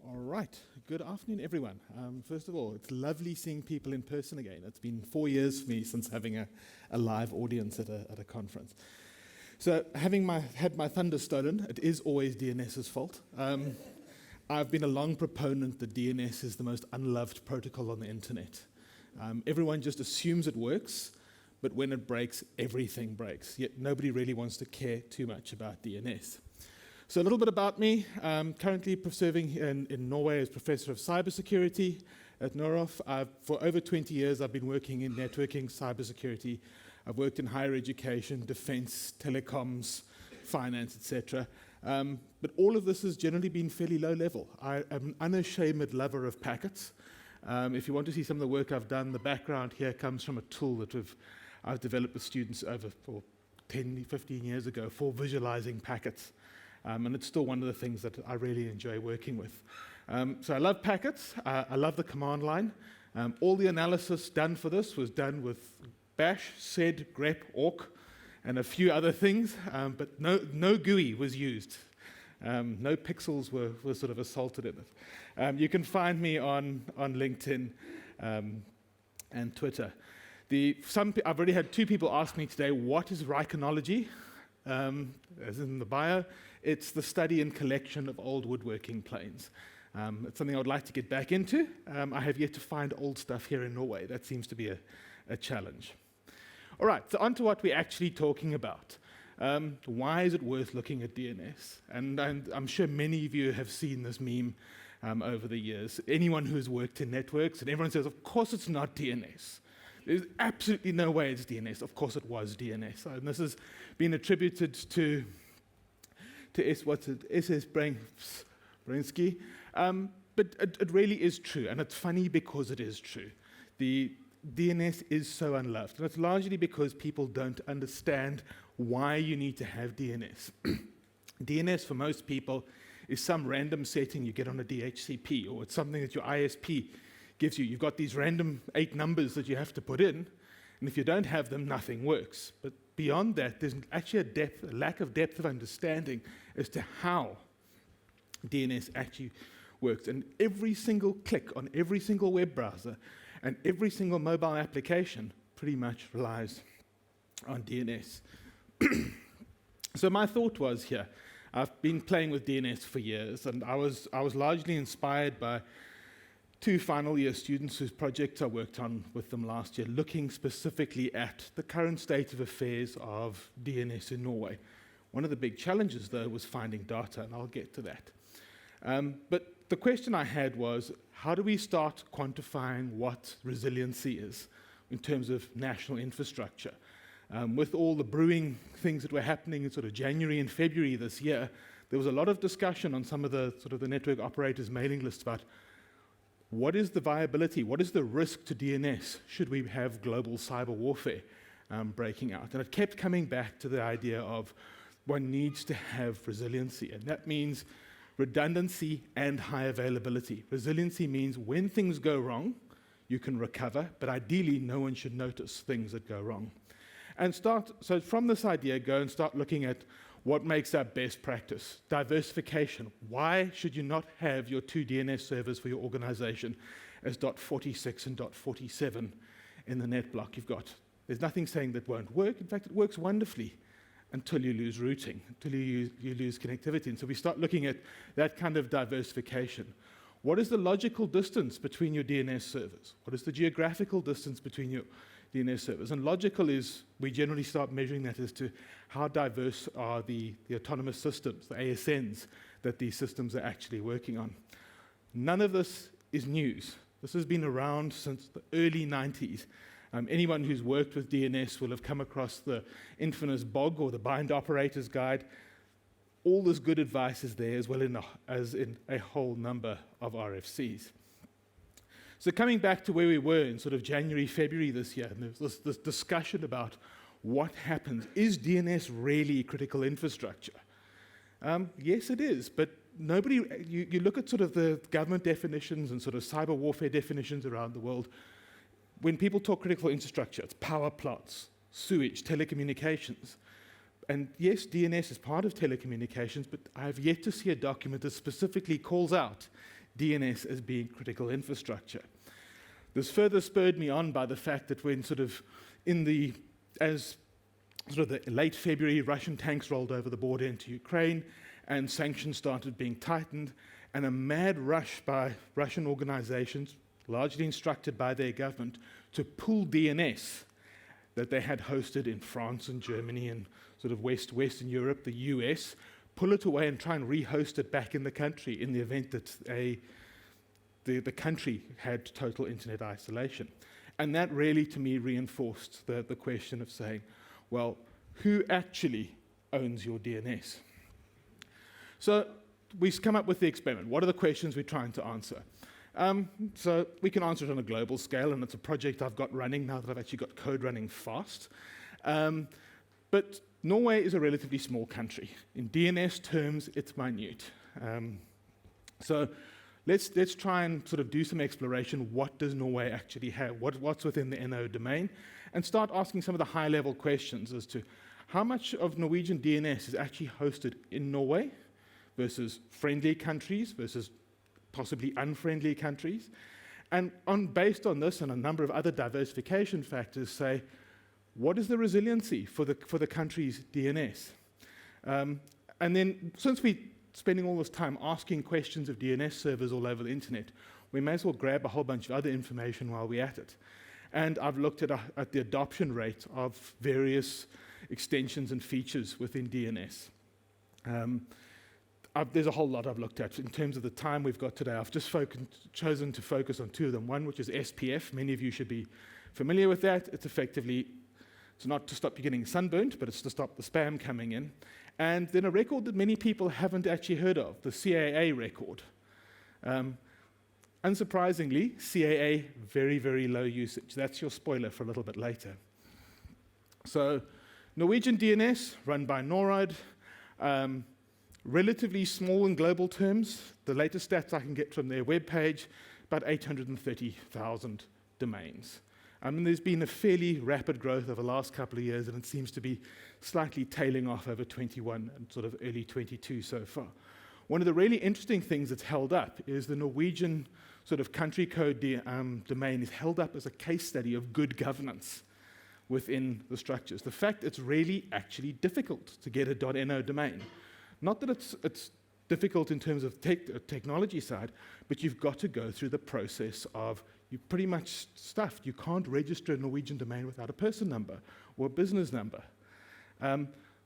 All right. Good afternoon, everyone. First of all, it's lovely seeing people in person again. It's been 4 years for me since having a live audience at a conference. So, having had my thunder stolen, it is always DNS's fault. I've been a long proponent that DNS is the most unloved protocol on the internet. Everyone just assumes it works, but when it breaks, everything breaks. Yet nobody really wants to care too much about DNS. So a little bit about me. I'm currently serving in Norway as Professor of Cybersecurity at Norway. For over 20 years, I've been working in networking, cybersecurity. I've worked in higher education, defense, telecoms, finance, etc. But all of this has generally been fairly low level. I am an unashamed lover of packets. If you want to see some of the work I've done, the background here comes from a tool that I've developed with students over 10, 15 years ago for visualizing packets. And it's still one of the things that I really enjoy working with. So I love packets. I love the command line. All the analysis done for this was done with bash, sed, grep, awk, and a few other things, but no GUI was used. No pixels were sort of assaulted in it. You can find me on LinkedIn and Twitter. I've already had 2 people ask me today, what is rhykenology? As in the bio, it's the study and collection of old woodworking planes. It's something I would like to get back into. I have yet to find old stuff here in Norway. That seems to be a challenge. All right, so on to what we're actually talking about. Why is it worth looking at DNS? And I'm sure many of you have seen this meme over the years. Anyone who's worked in networks, and everyone says, of course it's not DNS. There's absolutely no way it's DNS. Of course it was DNS. And this has been attributed to SS Brainsky. But it really is true, and it's funny because it is true. The DNS is so unloved, and it's largely because people don't understand why you need to have DNS. DNS, for most people, is some random setting you get on a DHCP, or it's something that your ISP gives you. You've got these random 8 numbers that you have to put in, and if you don't have them, nothing works. But beyond that, there's actually a lack of depth of understanding as to how DNS actually works. And every single click on every single web browser and every single mobile application pretty much relies on DNS. So my thought was here, I've been playing with DNS for years, and I was largely inspired by 2 final year students whose projects I worked on with them last year, looking specifically at the current state of affairs of DNS in Norway. One of the big challenges, though, was finding data, and I'll get to that. But the question I had was, how do we start quantifying what resiliency is in terms of national infrastructure? With all the brewing things that were happening in sort of January and February this year, there was a lot of discussion on some of the sort of the network operators' mailing lists about what is the viability, what is the risk to DNS should we have global cyber warfare breaking out? And it kept coming back to the idea of one needs to have resiliency, and that means redundancy and high availability. Resiliency means when things go wrong, you can recover, but ideally no one should notice things that go wrong. And so from this idea, go and start looking at what makes up best practice. Diversification. Why should you not have your 2 DNS servers for your organization as .46 and .47 in the net block you've got? There's nothing saying that won't work. In fact, it works wonderfully until you lose routing, until you lose connectivity. And so we start looking at that kind of diversification. What is the logical distance between your DNS servers? What is the geographical distance between your DNS servers? And logical is, we generally start measuring that as to how diverse are the autonomous systems, the ASNs, that these systems are actually working on. None of this is news. This has been around since the early 90s. Anyone who's worked with DNS will have come across the infamous BOG, or the Bind Operator's Guide. All this good advice is there, as well as in a whole number of RFCs. So coming back to where we were in sort of January, February this year, and there was this discussion about what happens. Is DNS really critical infrastructure? Yes, it is, but you look at sort of the government definitions and sort of cyber warfare definitions around the world. When people talk critical infrastructure, it's power plants, sewage, telecommunications. And yes, DNS is part of telecommunications, but I have yet to see a document that specifically calls out DNS as being critical infrastructure. This further spurred me on by the fact that when as the late February, Russian tanks rolled over the border into Ukraine and sanctions started being tightened, and a mad rush by Russian organizations, largely instructed by their government, to pull DNS that they had hosted in France and Germany and sort of Western Europe, the US, pull it away and try and rehost it back in the country in the event that the country had total internet isolation. And that really, to me, reinforced the question of saying, well, who actually owns your DNS? So we come up with the experiment. What are the questions we're trying to answer? So we can answer it on a global scale, and it's a project I've got running now that I've actually got code running fast. But Norway is a relatively small country. In DNS terms, it's minute. So let's try and sort of do some exploration. What does Norway actually have? What's within the NO domain? And start asking some of the high-level questions as to how much of Norwegian DNS is actually hosted in Norway versus friendly countries versus possibly unfriendly countries. And based on this and a number of other diversification factors, say, what is the resiliency for the country's DNS? And then, since we're spending all this time asking questions of DNS servers all over the internet, we may as well grab a whole bunch of other information while we're at it. And I've looked at the adoption rate of various extensions and features within DNS. There's a whole lot I've looked at. In terms of the time we've got today, I've just chosen to focus on two of them. One, which is SPF. Many of you should be familiar with that. It's not to stop you getting sunburnt, but it's to stop the spam coming in. And then a record that many people haven't actually heard of, the CAA record. Unsurprisingly, CAA, very, very low usage. That's your spoiler for a little bit later. So, Norwegian DNS, run by NORAD, relatively small in global terms. The latest stats I can get from their webpage, about 830,000 domains. There's been a fairly rapid growth over the last couple of years, and it seems to be slightly tailing off over 21 and sort of early 22 so far. One of the really interesting things that's held up is the Norwegian sort of country code domain is held up as a case study of good governance within the structures. The fact it's really actually difficult to get a .no domain. Not that it's difficult in terms of technology side, but you've got to go through the process of you're pretty much stuffed. You can't register a Norwegian domain without a person number or a business number.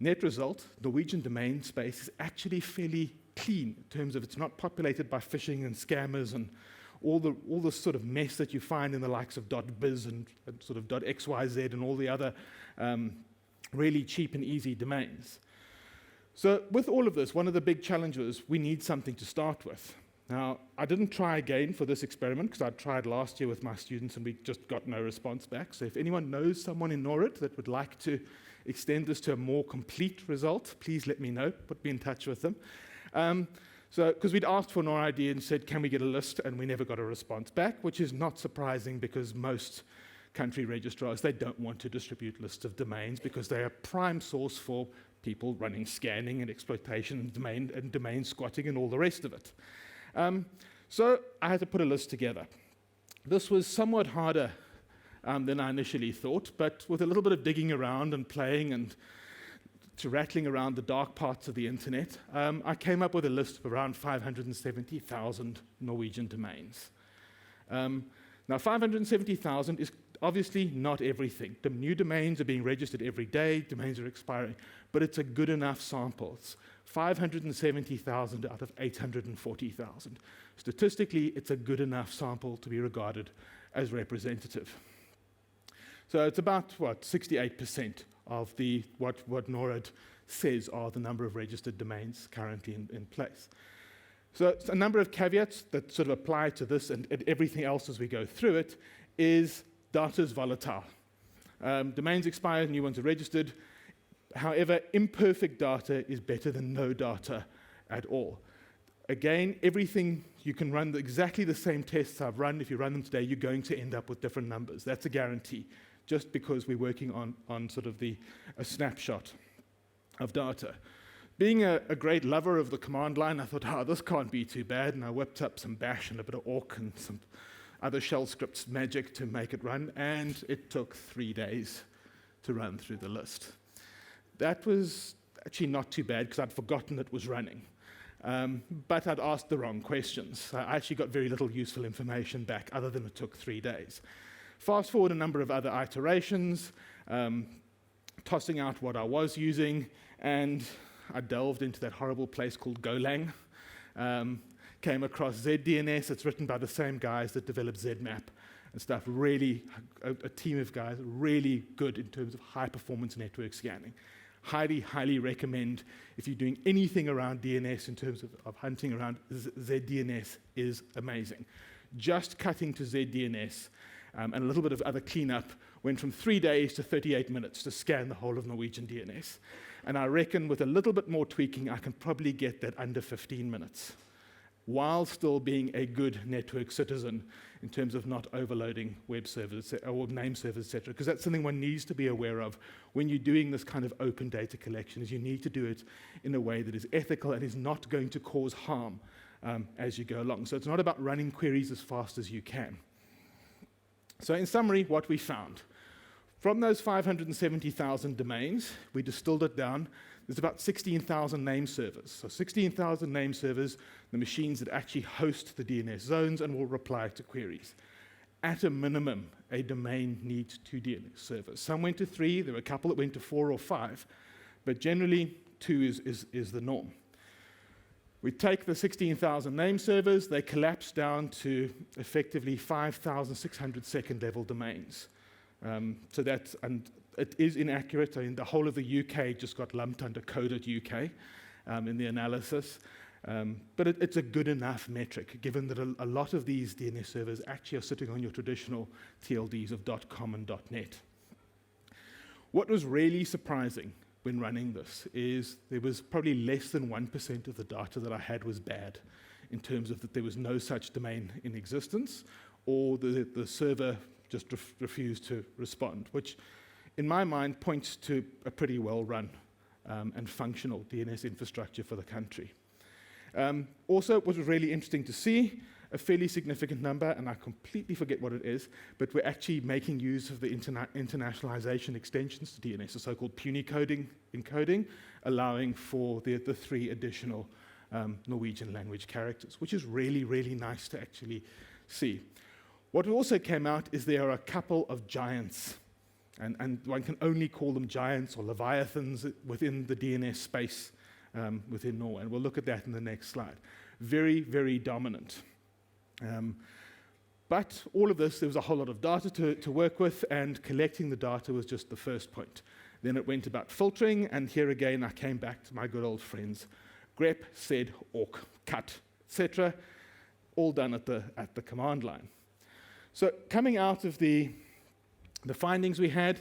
Net result, Norwegian domain space is actually fairly clean in terms of it's not populated by phishing and scammers and all the sort of mess that you find in the likes of .biz and sort of .xyz and all the other really cheap and easy domains. So with all of this, one of the big challenges, we need something to start with. Now, I didn't try again for this experiment because I tried last year with my students and we just got no response back. So if anyone knows someone in NORAD that would like to extend this to a more complete result, please let me know, put me in touch with them. Because we'd asked for NORAD and said, can we get a list? And we never got a response back, which is not surprising because most country registrars, they don't want to distribute lists of domains because they are prime source for people running scanning and exploitation and domain squatting and all the rest of it. So I had to put a list together. This was somewhat harder than I initially thought, but with a little bit of digging around and playing and rattling around the dark parts of the internet, I came up with a list of around 570,000 Norwegian domains. Now, 570,000 is obviously not everything. The new domains are being registered every day, domains are expiring, but it's a good enough sample. It's 570,000 out of 840,000. Statistically, it's a good enough sample to be regarded as representative. So it's about, 68% of what NORAD says are the number of registered domains currently in place. So a number of caveats that sort of apply to this and everything else as we go through it is data is volatile. Domains expire, new ones are registered. However, imperfect data is better than no data at all. Again, everything, you can run exactly the same tests I've run. If you run them today, you're going to end up with different numbers. That's a guarantee, just because we're working on sort of a snapshot of data. Being a great lover of the command line, I thought, this can't be too bad, and I whipped up some bash and a bit of awk and some other shell scripts magic to make it run, and it took 3 days to run through the list. That was actually not too bad because I'd forgotten it was running. But I'd asked the wrong questions. I actually got very little useful information back other than it took 3 days. Fast forward a number of other iterations, tossing out what I was using, and I delved into that horrible place called Golang. Came across ZDNS. It's written by the same guys that developed ZMap and stuff. Really, a team of guys, really good in terms of high-performance network scanning. Highly, highly recommend if you're doing anything around DNS in terms of hunting around, ZDNS is amazing. Just cutting to ZDNS and a little bit of other cleanup went from 3 days to 38 minutes to scan the whole of Norwegian DNS. And I reckon with a little bit more tweaking, I can probably get that under 15 minutes, while still being a good network citizen in terms of not overloading web servers or name servers, etc. Because that's something one needs to be aware of when you're doing this kind of open data collection, is you need to do it in a way that is ethical and is not going to cause harm as you go along. So it's not about running queries as fast as you can. So in summary, what we found. From those 570,000 domains, we distilled it down. There's about 16,000 name servers. So 16,000 name servers, the machines that actually host the DNS zones and will reply to queries. At a minimum, a domain needs 2 DNS servers. Some went to 3, there were a couple that went to 4 or 5, but generally 2 is the norm. We take the 16,000 name servers, they collapse down to effectively 5,600 second-level domains. So that's, and it is inaccurate. I mean, the whole of the UK just got lumped under coded UK in the analysis. But it's a good enough metric, given that a lot of these DNS servers actually are sitting on your traditional TLDs of .com and .net. What was really surprising when running this is there was probably less than 1% of the data that I had was bad, in terms of that there was no such domain in existence, or the server just refused to respond, which in my mind points to a pretty well-run and functional DNS infrastructure for the country. Also, what was really interesting to see, a fairly significant number, and I completely forget what it is, but we're actually making use of the internationalization extensions to DNS, the so-called puny encoding, allowing for the 3 additional Norwegian language characters, which is really, really nice to actually see. What also came out is there are a couple of giants, and one can only call them giants or leviathans within the DNS space within Norway, and we'll look at that in the next slide. Very, very dominant. But all of this, there was a whole lot of data to work with, and collecting the data was just the first point. Then it went about filtering, and here again I came back to my good old friends. grep, sed, awk, cut, etc., all done at the command line. So coming out of the findings we had,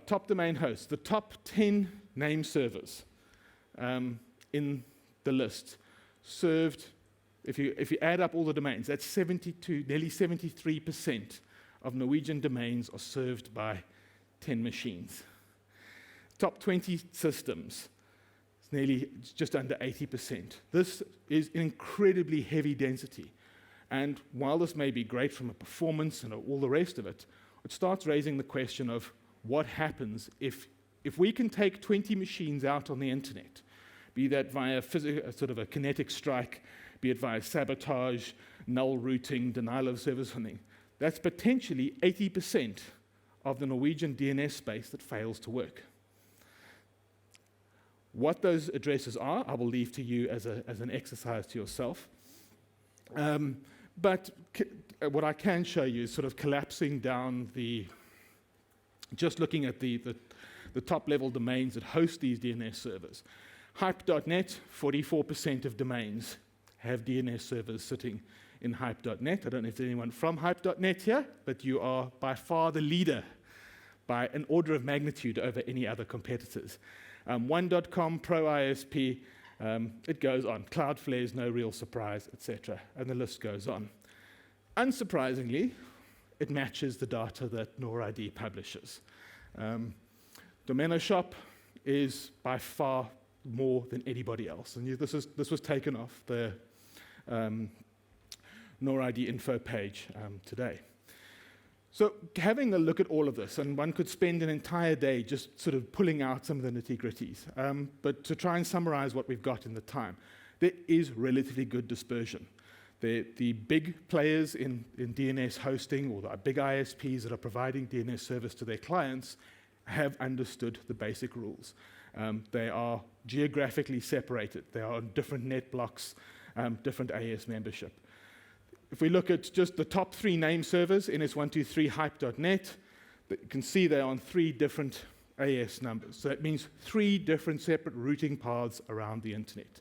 top domain hosts, the top 10 name servers in the list served, if you add up all the domains, that's 72, nearly 73% of Norwegian domains are served by 10 machines. Top 20 systems, it's nearly just under 80%. This is incredibly heavy density. And while this may be great from a performance and all the rest of it, it starts raising the question of what happens if we can take 20 machines out on the internet, be that via sort of a kinetic strike, be it via sabotage, null routing, denial of service, something. That's potentially 80% of the Norwegian DNS space that fails to work. What those addresses are, I will leave to you as an exercise to yourself. But what I can show you is sort of collapsing down just looking at the top level domains that host these DNS servers. Hype.net, 44% of domains have DNS servers sitting in Hype.net. I don't know if there's anyone from Hype.net here, but you are by far the leader by an order of magnitude over any other competitors. 1.com, Pro ISP, it goes on. Cloudflare is no real surprise, etc. And the list goes on. Unsurprisingly, it matches the data that NorID publishes. Domenoshop, is by far more than anybody else. And this was taken off the NorID info page today. So having a look at all of this, and one could spend an entire day just sort of pulling out some of the nitty-gritties, but to try and summarize what we've got in the time, there is relatively good dispersion. The big players in DNS hosting, or the big ISPs that are providing DNS service to their clients, have understood the basic rules. They are geographically separated. They are on different net blocks, different AS membership. If we look at just the top 3 name servers, ns123hype.net, you can see they're on 3 different AS numbers. So that means 3 different separate routing paths around the internet.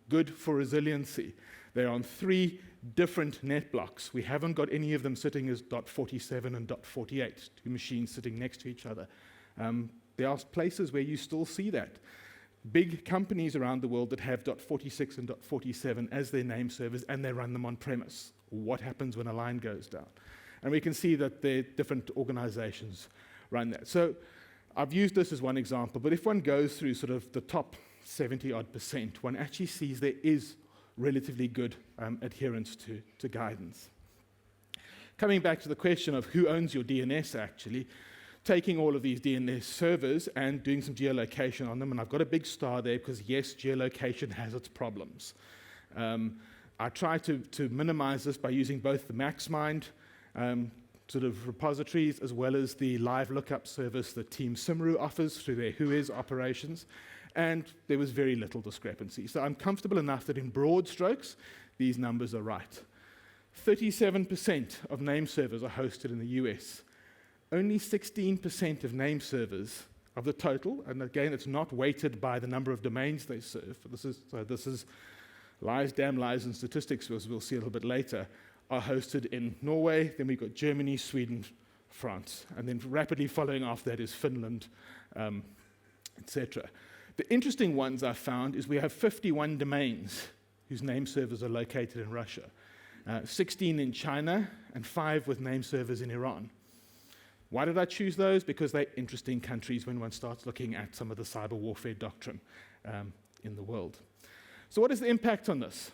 Good for resiliency. They're on 3 different net blocks. We haven't got any of them sitting as .47 and .48, 2 machines sitting next to each other. There are places where you still see that. Big companies around the world that have .46 and .47 as their name servers, and they run them on premise. What happens when a line goes down? And we can see that the different organizations run that. So I've used this as one example, but if one goes through sort of the top 70-odd%, one actually sees there is relatively good adherence to guidance. Coming back to the question of who owns your DNS, actually, taking all of these DNS servers and doing some geolocation on them, and I've got a big star there because, yes, geolocation has its problems. I try to minimize this by using both the MaxMind sort of repositories as well as the live lookup service that Team Simru offers through their Whois operations, and there was very little discrepancy. So I'm comfortable enough that in broad strokes, these numbers are right. 37% of name servers are hosted in the US. Only 16% of name servers of the total, and again, it's not weighted by the number of domains they serve. This is lies, damn lies, and statistics, as we'll see a little bit later, are hosted in Norway. Then we've got Germany, Sweden, France, and then rapidly following after that is Finland, etc. The interesting ones I found is we have 51 domains whose name servers are located in Russia, 16 in China, and 5 with name servers in Iran. Why did I choose those? Because they're interesting countries when one starts looking at some of the cyber warfare doctrine in the world. So what is the impact on this?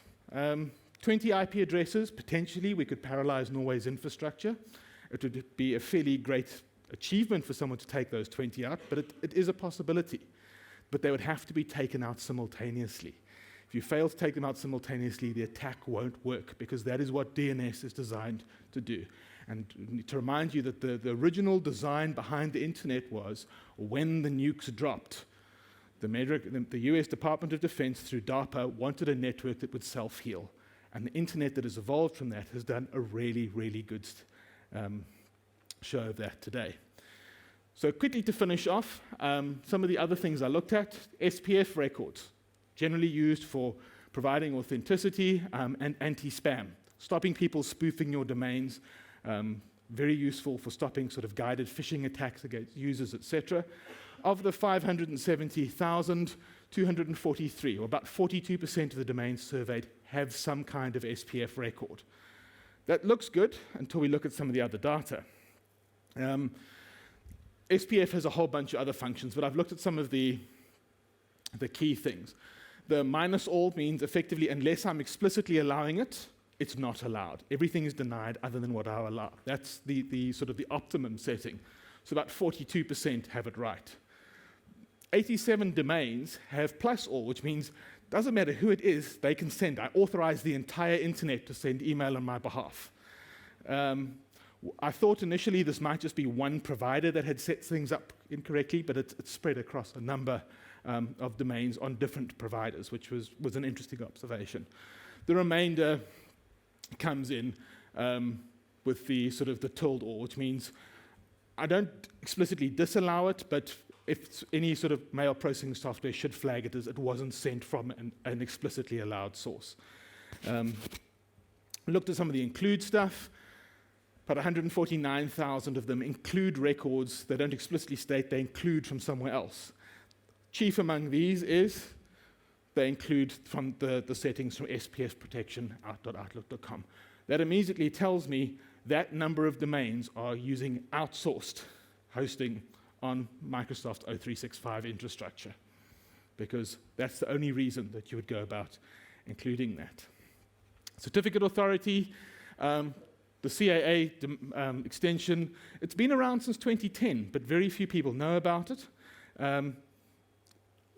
20 IP addresses, potentially we could paralyze Norway's infrastructure. It would be a fairly great achievement for someone to take those 20 out, but it is a possibility. But they would have to be taken out simultaneously. If you fail to take them out simultaneously, the attack won't work, because that is what DNS is designed to do. And to remind you that the original design behind the internet was when the nukes dropped, the US Department of Defense through DARPA wanted a network that would self-heal. And the internet that has evolved from that has done a really, really good show of that today. So quickly to finish off, some of the other things I looked at, SPF records, generally used for providing authenticity and anti-spam, stopping people spoofing your domains, very useful for stopping sort of guided phishing attacks against users, etc. Of the 570,000, 243, or about 42% of the domains surveyed, have some kind of SPF record. That looks good until we look at some of the other data. SPF has a whole bunch of other functions, but I've looked at some of the key things. The -all means effectively, unless I'm explicitly allowing it, it's not allowed. Everything is denied other than what I allow. That's the sort of the optimum setting. So about 42% have it right. 87 domains have +all, which means doesn't matter who it is, they can send. I authorize the entire internet to send email on my behalf. I thought initially this might just be one provider that had set things up incorrectly, but it's spread across a number of domains on different providers, which was an interesting observation. The remainder comes in with the sort of the tilde-all, which means I don't explicitly disallow it, but if any sort of mail processing software should flag it as it wasn't sent from an explicitly allowed source. Looked at some of the include stuff. About 149,000 of them include records that don't explicitly state they include from somewhere else. Chief among these is they include from the settings from SPF protection out.outlook.com. That immediately tells me that number of domains are using outsourced hosting on Microsoft O365 infrastructure, because that's the only reason that you would go about including that. Certificate authority, the CAA extension, it's been around since 2010, but very few people know about it.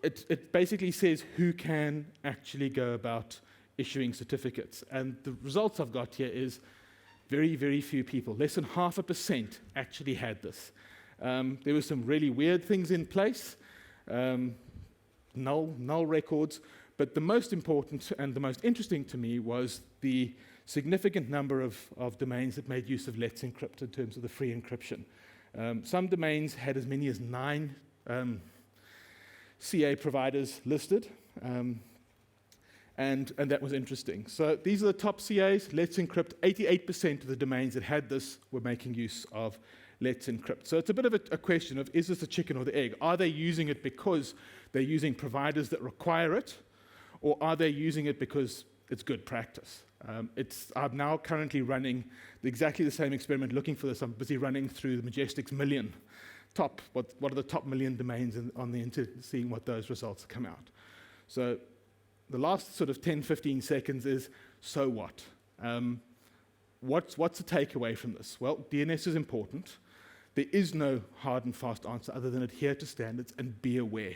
It basically says who can actually go about issuing certificates. And the results I've got here is very, very few people. Less than 0.5% actually had this. There were some really weird things in place, null records, but the most important and the most interesting to me was the significant number of domains that made use of Let's Encrypt in terms of the free encryption. Some domains had as many as 9 CA providers listed, and that was interesting. So these are the top CAs. Let's Encrypt, 88% of the domains that had this were making use of Let's Encrypt. So it's a bit of a question of, is this the chicken or the egg? Are they using it because they're using providers that require it, or are they using it because it's good practice? I'm now currently running exactly the same experiment, looking for this. I'm busy running through the Majestic's million what are the top million domains on the internet, seeing what those results come out. So the last sort of 10, 15 seconds is, so what? What's the takeaway from this? Well, DNS is important. There is no hard and fast answer other than adhere to standards and be aware.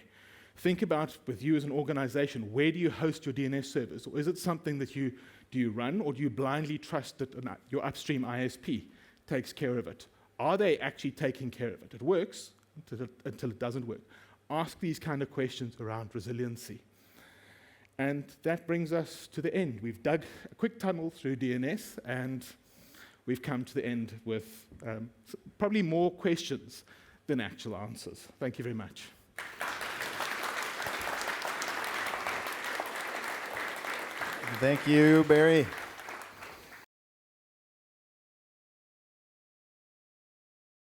Think about, with you as an organization, where do you host your DNS servers? Or is it something that do you run, or do you blindly trust that your upstream ISP takes care of it? Are they actually taking care of it? It works until it doesn't work. Ask these kind of questions around resiliency. And that brings us to the end. We've dug a quick tunnel through DNS, and we've come to the end with probably more questions than actual answers. Thank you very much. Thank you, Barry.